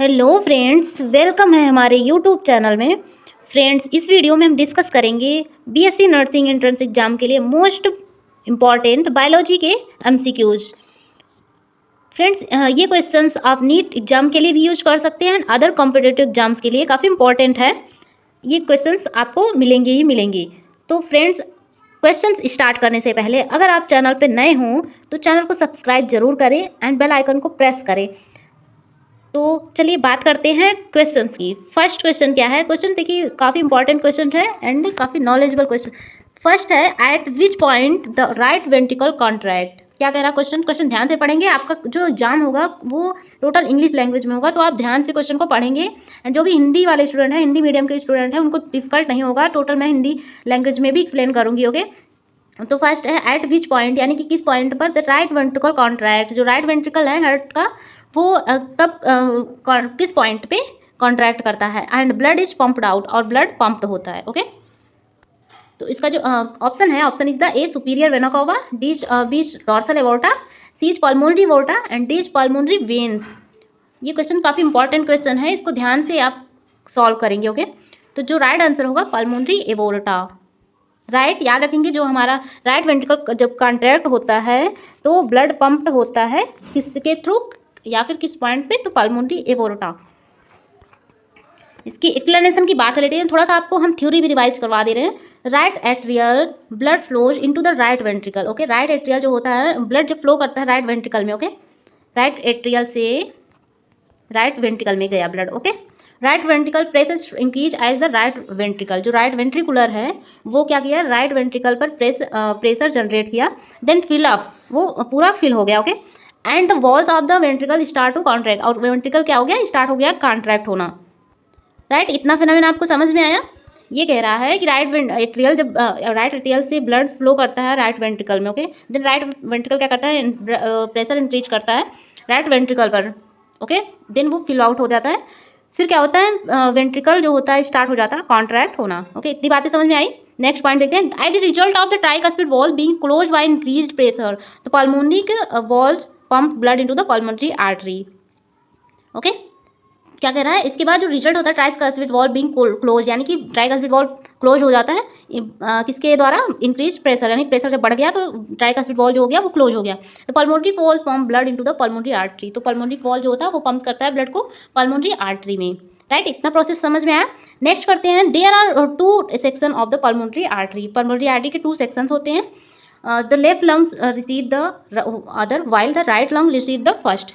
Hello friends, welcome है हमारे YouTube channel में। फ्रेंड्स, इस वीडियो में हम डिस्कस करेंगे बीएससी नर्सिंग एंट्रेंस एग्जाम के लिए मोस्ट इम्पॉर्टेंट बायोलॉजी के एमसीक्यूज। फ्रेंड्स, ये क्वेश्चंस आप नीट एग्जाम के लिए भी यूज कर सकते हैं, अदर कॉम्पिटिटिव एग्जाम्स के लिए काफ़ी इंपॉर्टेंट है। ये क्वेश्चंस आपको मिलेंगे ही मिलेंगे। तो फ्रेंड्स, क्वेश्चंस स्टार्ट करने से पहले अगर आप चैनल पर नए हों तो चैनल को सब्सक्राइब जरूर करें एंड बेल आइकन को प्रेस करें। तो चलिए बात करते हैं क्वेश्चंस की। फर्स्ट क्वेश्चन क्या है? क्वेश्चन देखिए, काफ़ी इंपॉर्टेंट क्वेश्चन है एंड काफ़ी नॉलेजेबल क्वेश्चन। फर्स्ट है, eight which point the right ventricle contract. क्या कह रहा है क्वेश्चन? क्वेश्चन ध्यान से पढ़ेंगे। आपका जो एग्जाम होगा वो टोटल इंग्लिश लैंग्वेज में होगा, तो आप ध्यान से क्वेश्चन को पढ़ेंगे। एंड जो भी हिंदी वाले स्टूडेंट हैं, हिंदी मीडियम के स्टूडेंट हैं, उनको डिफिकल्ट नहीं होगा। टोटल मैं हिंदी लैंग्वेज में भी एक्सप्लेन करूँगी। ओके, तो फर्स्ट है एट विच पॉइंट, यानी कि किस पॉइंट पर द राइट वेंट्रिकल कॉन्ट्रैक्ट, जो राइट वेंट्रिकल है हार्ट का, वो कब किस पॉइंट पे कॉन्ट्रैक्ट करता है। And blood is pumped out, और ब्लड पम्प्ड होता है। ओके, तो इसका जो ऑप्शन है, option is the A superior vena cava, D which dorsal aorta, C is pulmonary aorta and D is pulmonary veins. ये क्वेश्चन काफ़ी इंपॉर्टेंट क्वेश्चन है, इसको ध्यान से आप सॉल्व करेंगे। ओके, तो जो राइट आंसर होगा पल्मोनरी एवोर्टा। राइट, याद रखेंगे, जो हमारा राइट वेंट्रिकल जब कॉन्ट्रैक्ट होता है तो ब्लड पंप्ड होता है किसके थ्रू या फिर किस पॉइंट पे? तो पल्मोनरी एवोर्टा। इसकी एक्सप्लेनेशन की बात लेते हैं, थोड़ा सा आपको हम थ्योरी भी रिवाइज करवा दे रहे हैं। Right atrial blood flows into the right ventricle. Okay, right atrial जो होता है, ब्लड जब फ्लो करता है राइट वेंट्रिकल में। ओके, राइट एट्रियल से राइट वेंट्रिकल में गया blood. Okay, right ventricle pressure increase as the right ventricle, जो राइट वेंट्रिकुलर है वो क्या किया? राइट वेंट्रिकल पर प्रेशर जनरेट किया, देन फिल अप, वो पूरा फिल हो गया। Okay, and the walls of the ventricle start to contract, और वेंट्रिकल क्या हो गया? स्टार्ट हो गया कॉन्ट्रैक्ट होना। राइट, इतना फिनोमेना आपको समझ में आया? ये कह रहा है कि राइट एट्रियल, जब राइट एट्रियल से ब्लड फ्लो करता है राइट वेंट्रिकल में। ओके, देन राइट वेंट्रिकल क्या करता है? प्रेशर इंक्रीज करता है राइट वेंट्रिकल पर। ओके, देन वो फिल आउट हो जाता है। फिर क्या होता है? वेंट्रिकल जो होता है स्टार्ट हो जाता है कॉन्ट्रैक्ट होना। ओके, इतनी बातें समझ में आई? नेक्स्ट पॉइंट देखते हैं। As a result of the tricuspid wall being closed by increased pressure, तो pulmonary walls pump blood into the pulmonary artery. Okay, क्या कह रहा है? इसके बाद जो रिजल्ट होता है ट्राइकस्पिड वॉल बीइंग क्लोज, यानी कि ट्राइकस्पिड वॉल क्लोज हो जाता है किसके द्वारा? इंक्रीज प्रेशर, यानी प्रेशर जब बढ़ गया तो ट्राइकस्पिड वॉल जो हो गया वो क्लोज हो गया। तो pulmonary wall pump blood into the pulmonary artery, तो पल्मोनरी वॉल जो होता है वो पंप करता है ब्लड को पल्मोनरी आर्टरी में। राइट, इतना प्रोसेस समझ में आया? नेक्स्ट करते हैं। There are two section of the pulmonary artery, pulmonary artery के टू सेक्शंस होते हैं। The left lungs receive the other while the right lung receive the first.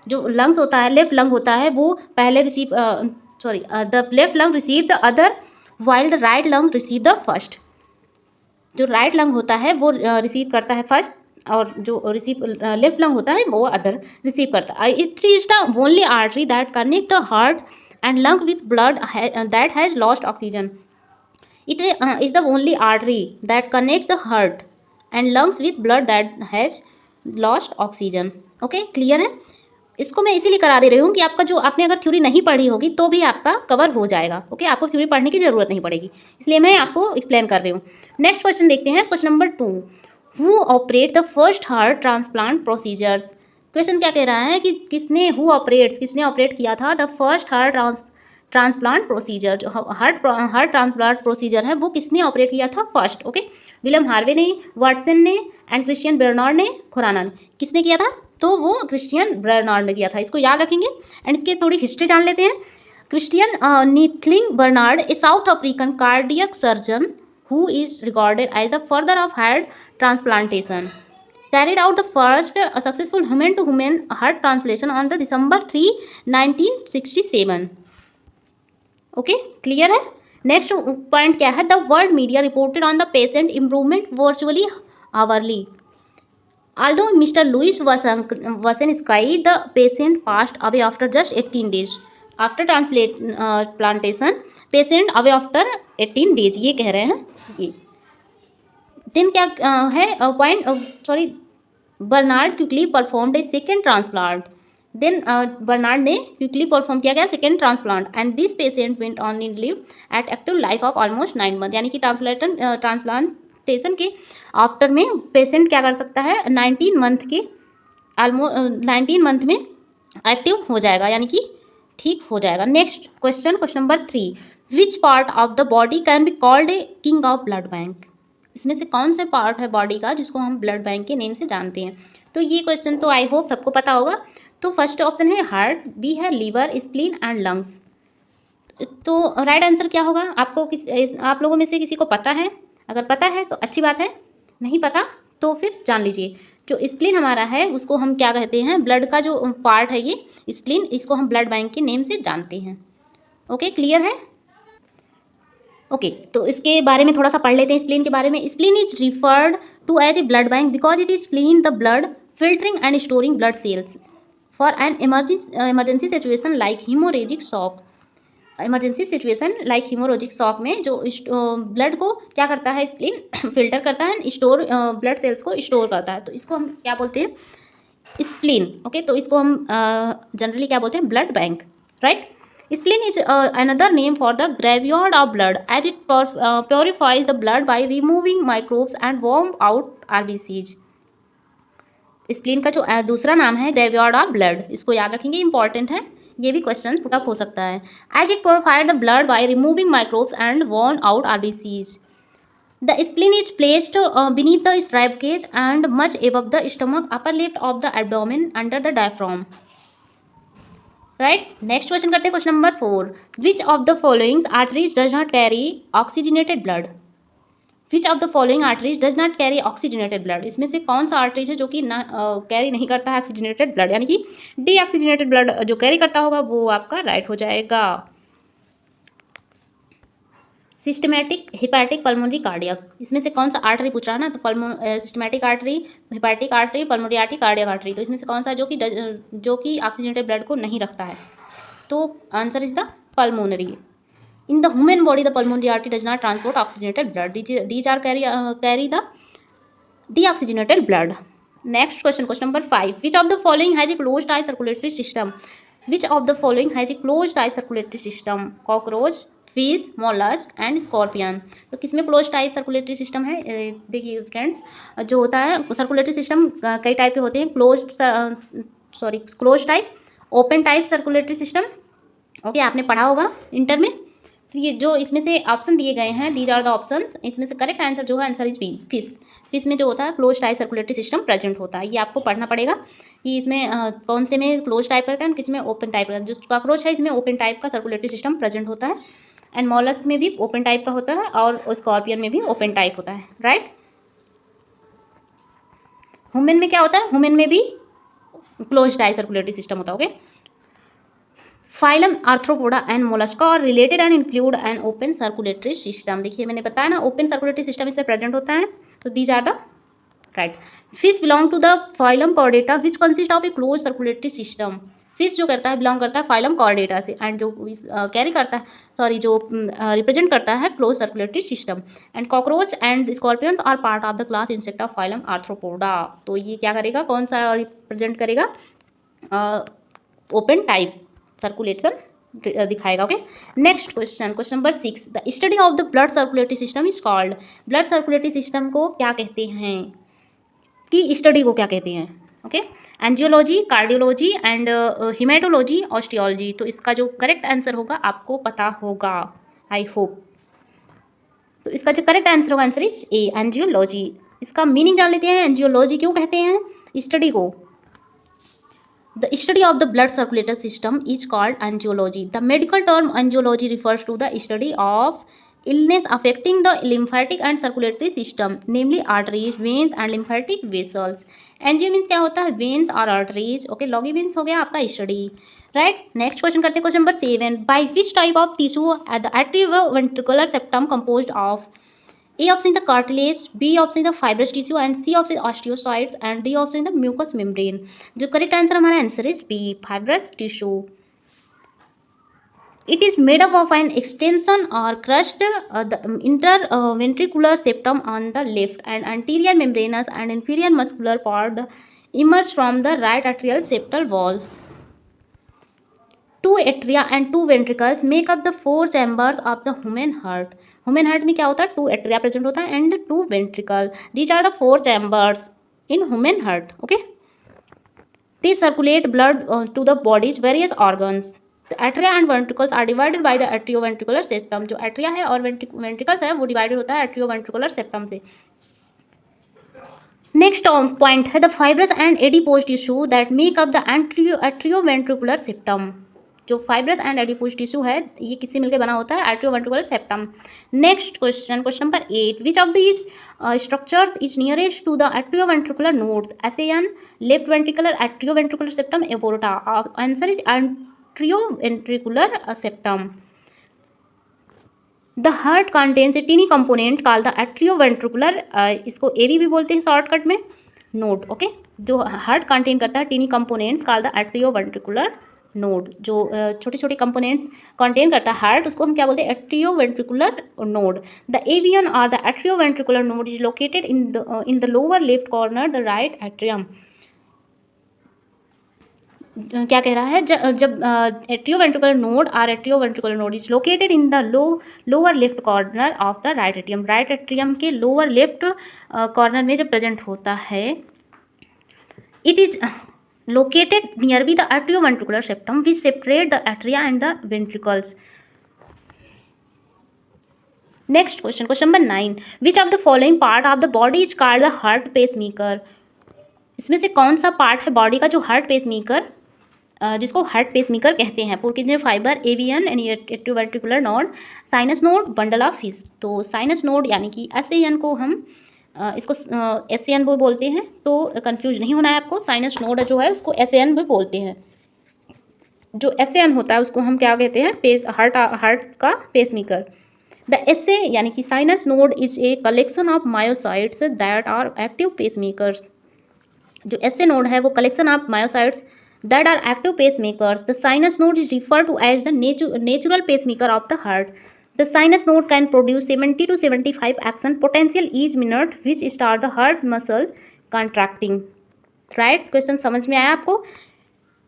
जो लंग्स होता है, लेफ्ट लंग होता है, वो पहले receive the left lung receive the other while the right lung receive the first. जो राइट लंग होता है वो रिसीव करता है फर्स्ट, और जो रिसीव लेफ्ट लंग होता है वो अदर रिसीव करता है। It is the only artery that connect the heart and lung with blood that has lost oxygen. It is the only artery that connect the heart and lungs with blood that has lost oxygen. Okay, clear है? इसको मैं इसीलिए करा दे रही हूँ कि आपका जो आपने अगर थ्योरी नहीं पढ़ी होगी तो भी आपका कवर हो जाएगा। ओके, आपको थ्योरी पढ़ने की जरूरत नहीं पड़ेगी, इसलिए मैं आपको एक्सप्लेन कर रही हूँ। नेक्स्ट क्वेश्चन देखते हैं, question number 2। Who operate the first heart transplant procedures. Question क्या कह रहा है कि किसने ऑपरेट किया था the first heart transplant procedure. जो हार्ट ट्रांसप्लांट प्रोसीजर है वो किसने ऑपरेट किया था फर्स्ट? ओके, विलियम हार्वे ने, वाटसन ने एंड क्रिश्चियन बर्नार्ड ने, खुराना ने। किसने किया था? तो वो क्रिश्चियन बर्नार्ड ने किया था। इसको याद रखेंगे एंड इसके थोड़ी हिस्ट्री जान लेते हैं। Christiaan Neethling Barnard, a South African cardiac surgeon who is recorded as the father of heart transplantation, carried out the first successful human to human heart transplantation on the December 3, 1967. Okay, clear है? Next point क्या है? The world media reported on the patient improvement virtually hourly. Although Mr. Louis Wasenski, the patient passed away after just 18 days. After transplantation, patient away after 18 days, ये कह रहे हैं ये। दिन क्या है point? Bernard quickly performed a second transplant. Then Bernard ने quickly perform किया गया second transplant, and this patient went on in live at active life of almost 9 month, यानी कि ट्रांसप्लांटेशन के आफ्टर में पेशेंट क्या कर सकता है? 19 मंथ में एक्टिव हो जाएगा, यानी कि ठीक हो जाएगा। Next question number 3, which part of the body can be called a king of blood bank? इसमें से कौन से पार्ट है बॉडी का जिसको हम ब्लड बैंक के नेम से जानते हैं? तो ये क्वेश्चन तो आई होप सबको पता होगा। तो फर्स्ट ऑप्शन है हार्ट, बी है लीवर, स्प्लीन एंड लंग्स। तो राइट आंसर क्या होगा? आप लोगों में से किसी को पता है? अगर पता है तो अच्छी बात है, नहीं पता तो फिर जान लीजिए। जो स्प्लीन हमारा है उसको हम क्या कहते हैं? ब्लड का जो पार्ट है ये स्प्लीन, इसको हम ब्लड बैंक के नेम से जानते हैं। ओके, क्लियर है? ओके, तो इसके बारे में थोड़ा सा पढ़ लेते हैं स्प्लीन के बारे में। Spleen is referred to as a blood bank because it is clean the blood, filtering and storing blood cells for an emergency situation like haemorrhagic shock. Emergency situation like haemorrhagic shock में जो blood को क्या करता है spleen? Filter करता है, store blood cells को store करता है। तो इसको हम क्या बोलते हैं? स्प्लीन। ओके, तो इसको हम जनरली क्या बोलते हैं? Blood bank, right? Spleen is another name for the graveyard of blood as it purifies the blood by removing microbes and warm out RBCs. Spleen का जो दूसरा नाम है ग्रेवयार्ड ऑफ ब्लड, इसको याद रखेंगे, इंपॉर्टेंट है, ये भी क्वेश्चन पुट अप हो सकता है। As it purified the blood by removing microbes and worn out RBCs. The spleen is placed beneath the rib cage and much above the stomach, upper lip of the abdomen, under the diaphragm. Right, next question करते हैं question number 4, which of the followings arteries does not carry oxygenated blood? Which of the following arteries does not carry oxygenated blood? इसमें से कौन सा arteries है जो कि ना कैरी नहीं करता है ऑक्सीजनेटेड ब्लड, यानी कि डीऑक्सीजनेटेड ब्लड जो कैरी करता होगा वो आपका राइट हो जाएगा। Systematic, hepatic, pulmonary, cardiac. इसमें से कौन सा आर्टरी पूछ रहा है ना? तो systematic artery, hepatic artery, pulmonary artery, cardiac artery. तो इसमें से कौन सा जो कि ऑक्सीजनेटेड ब्लड को नहीं रखता है? तो answer is the pulmonary. In the human body the pulmonary artery does not transport oxygenated blood, these are carry the deoxygenated blood. Next question number 5, which of the following has a close type circulatory system? Which of the following has a close type circulatory system? Cockroach, fish, mollusc and scorpion. तो किसमें close type circulatory system है? देखिए friends, जो होता है circulatory system कई type के होते हैं, close type, open type circulatory system. Okay, आपने पढ़ा होगा इंटर में। तो ये जो इसमें से ऑप्शन दिए गए हैं, दीज आर द ऑप्शंस, इसमें से करेक्ट आंसर जो है answer is B, fish. Fish में जो होता है close type circulatory system present होता है। ये आपको पढ़ना पड़ेगा कि इसमें कौन से में क्लोज टाइप रहता है और किसमें ओपन टाइप रहता है। जो कॉकरोच है इसमें ओपन टाइप का सर्कुलेटरी सिस्टम प्रेजेंट होता है, एंड मॉलस्क में भी ओपन टाइप का होता है और स्कॉर्पियन में भी ओपन टाइप होता है, राइट। ह्यूमन में क्या होता है? ह्यूमन में भी क्लोज टाइप सर्कुलेटरी सिस्टम होता है। Okay, phylum Arthropoda and Mollusca और related and include an open circulatory system. देखिए मैंने बताया ना, ओपन सर्कुलेटरी सिस्टम इसमें प्रेजेंट होता है। तो these are the right. Fish belong to the phylum Chordata which consist of a close circulatory system. Fish जो करता है बिलोंग करता है फाइलम कॉर्डेटा से, एंड जो कैरी करता है जो रिप्रेजेंट करता है close circulatory system. And cockroach and scorpions are part of the class insect of phylum arthropoda. तो ये क्या करेगा, कौन सा रिप्रेजेंट करेगा? ओपन टाइप सर्कुलेशन दिखाएगा। Okay, next question number 6, the study of the blood circulatory system is called. Blood circulatory system को क्या कहते हैं, की स्टडी को क्या कहते हैं? Okay, angiology, cardiology and haematology, osteology. तो इसका जो करेक्ट आंसर होगा आपको पता होगा, आई होप। तो इसका जो करेक्ट आंसर होगा आंसर इज ए, एंजियोलॉजी। इसका मीनिंग जान लेते हैं, एंजियोलॉजी क्यों कहते हैं स्टडी को। The study of the blood circulatory system is called angiology. The medical term angiology refers to the study of illness affecting the lymphatic and circulatory system, namely arteries, veins and lymphatic vessels. Angio means क्या होता है? Veins और arteries. Okay, लॉगी means हो गया आपका study, right. Next question करते हैं question number 7, by which type of tissue at the atrioventricular septum composed of? A option the cartilage, B option the fibrous tissue and C option osteocytes and D option the mucus membrane. जो correct answer हमारा answer is B, fibrous tissue. It is made up of an extension or crust, the interventricular septum on the left, and anterior membranous and inferior muscular part emerge from the right atrial septal wall. Two atria and two ventricles make up the four chambers of the human heart. Human heart में क्या होता है? Two atria present होता है and two ventricle. These are the four chambers in human heart. Okay. They circulate blood to the body's various organs. Atria and ventricles are divided by the atrioventricular septum. जो atria है और ventricles है वो divided होता है atrioventricular septum से। Next point है the fibrous and adipose tissue that make up the atrioventricular septum. जो फाइब्रस एंड एडिपोज टिश्यू है ये किससे मिलकर बना होता है? Atrioventricular septum. Next question number 8, which of these structures is nearest to the atrioventricular nodes? SAN, left ventricular, atrioventricular septum, aorta. Answer is atrioventricular septum. The heart contains a tiny component call the atrioventricular, इसको AV भी बोलते हैं shortcut में, node. Okay, जो heart contain करता है tiny components call the atrioventricular node. जो छोटे छोटे कंपोनेंट्स कंटेन करता है हार्ट, उसको हम क्या बोलते हैं? Atrioventricular node. द एवियन और the atrioventricular node is located in the lower left corner the right atrium. क्या कह रहा है? जब एट्रियोवेंट्रिकुलर नोड और atrioventricular node is located in the lower left corner of the right atrium. Right atrium के lower left corner में जब present होता है, it is located near be the atrioventricular septum which separate the atria and the ventricles. Next question number 9, which of the following part of the body is called the heart pacemaker? इसमें से कौन सा part है body का जो heart pacemaker, जिसको heart pacemaker कहते हैं? पुरकिंजनर फाइबर, एवियन यानी atrioventricular node, sinus node, bundle of fish. तो साइनस नोड यानी कि एसएन को हम इसको एसएन भी बोलते हैं, तो कंफ्यूज नहीं होना है आपको। साइनस नोड जो है उसको एसएन भी बोलते हैं। जो एसएन होता है उसको हम क्या कहते हैं? हार्ट का पेसमेकर। द एसए यानी कि sinus node is a collection of myocytes that are active pacemakers. जो एसए नोड है वो collection of myocytes that are active pacemakers. The sinus node is referred to as the natural pacemaker of the heart. The sinus node can produce 70 to 75 action potential each minute, which start the heart muscle contracting. Right? Question समझ में आया आपको?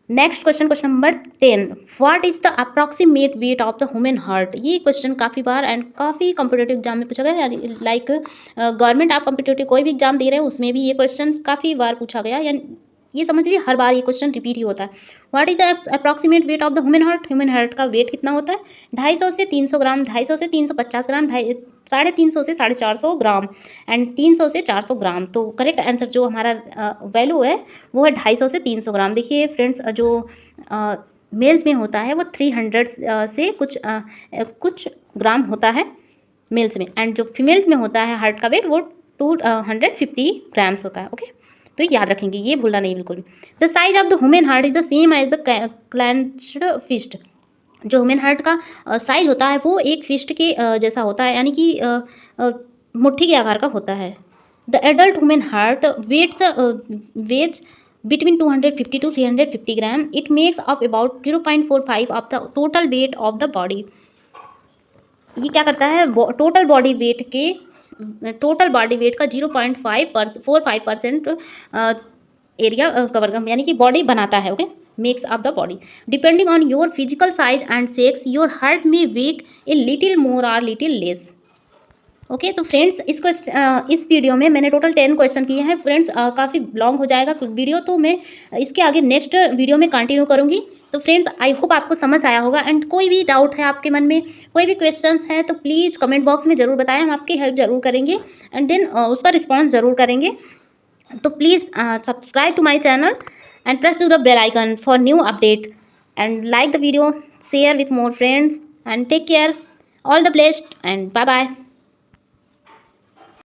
Next question number 10, what is the approximate weight of the human heart? ये question काफ़ी बार and काफ़ी competitive exam में पूछा गया, लाइक गवर्नमेंट आप कॉम्पिटेटिव कोई भी एग्जाम दे रहे हैं उसमें भी ये क्वेश्चन काफ़ी बार पूछा गया, यानी ये समझ लीजिए हर बार ये क्वेश्चन रिपीट ही होता है। What is the approximate weight of the human heart? Human heart का वेट कितना होता है? 250 से 300 ग्राम, 250 से 350 ग्राम, 350 से 450 ग्राम एंड 300 से 400 ग्राम। तो करेक्ट आंसर जो हमारा वैल्यू है वो है 250 से 300 ग्राम। देखिए फ्रेंड्स, जो मेल्स में होता है वो 300 से कुछ ग्राम होता है मेल्स में, एंड जो फीमेल्स में होता है हार्ट का वेट वो 250 ग्राम्स होता है। ओके, तो याद रखेंगे, ये भूलना नहीं बिल्कुल भी। The size of the human heart is the same as the clenched fist. जो ह्यूमन हार्ट का साइज होता है वो एक फिस्ट के जैसा होता है, यानी कि मुट्ठी के आकार का होता है। The adult human heart weighs between 250 to 350 gram. It makes up about 0.45 of the total weight of the body. ये क्या करता है? टोटल बॉडी वेट का 0.45% एरिया कवर, यानी कि बॉडी बनाता है। Okay, makes up the body. Depending on your physical size and sex your heart में वेट ए लिटिल मोर और लिटिल लेस। ओके, तो फ्रेंड्स इस वीडियो में मैंने टोटल 10 क्वेश्चन किए हैं। फ्रेंड्स काफ़ी लॉन्ग हो जाएगा वीडियो, तो मैं इसके आगे नेक्स्ट वीडियो में कंटिन्यू करूँगी। तो फ्रेंड्स आई होप आपको समझ आया होगा, एंड कोई भी डाउट है आपके मन में, कोई भी क्वेश्चंस है तो प्लीज़ कमेंट बॉक्स में ज़रूर बताएं, हम आपकी हेल्प ज़रूर करेंगे एंड देन उसका रिस्पॉन्स ज़रूर करेंगे। तो please subscribe to my channel and press the bell icon for new update and like the video, share with more friends and take care, all the best and bye bye.